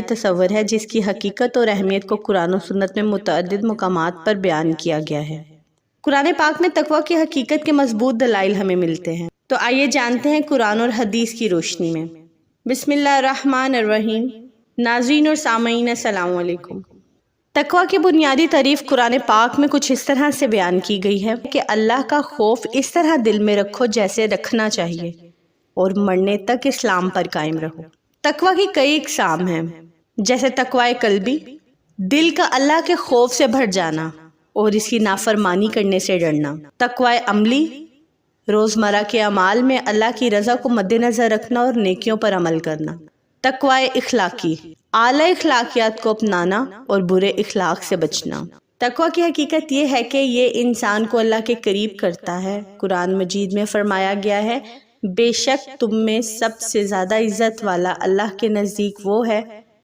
تصور ہے جس کی حقیقت اور اہمیت کو قرآن و سنت میں متعدد مقامات پر بیان کیا گیا ہے۔ قرآن پاک میں تقویٰ کی حقیقت کے مضبوط دلائل ہمیں ملتے ہیں، تو آئیے جانتے ہیں قرآن اور حدیث کی روشنی میں۔ بسم اللہ الرحمن الرحیم۔ ناظرین اور سامعین السلام علیکم۔ تقویٰ کی بنیادی تعریف قرآن پاک میں کچھ اس طرح سے بیان کی گئی ہے کہ اللہ کا خوف اس طرح دل میں رکھو جیسے رکھنا چاہیے اور مرنے تک اسلام پر قائم رہو۔ تقویٰ کی کئی اقسام ہیں، جیسے تقویٰ قلبی، دل کا اللہ کے خوف سے بھر جانا اور اس کی نافرمانی کرنے سے ڈرنا۔ تقویٰ عملی، روزمرہ کے اعمال میں اللہ کی رضا کو مد نظر رکھنا اور نیکیوں پر عمل کرنا۔ تقویٰ اخلاقی، اعلیٰ اخلاقیات کو اپنانا اور برے اخلاق سے بچنا۔ تقویٰ کی حقیقت یہ ہے کہ یہ انسان کو اللہ کے قریب کرتا ہے۔ قرآن مجید میں فرمایا گیا ہے، بے شک تم میں سب سے زیادہ عزت والا اللہ کے نزدیک وہ ہے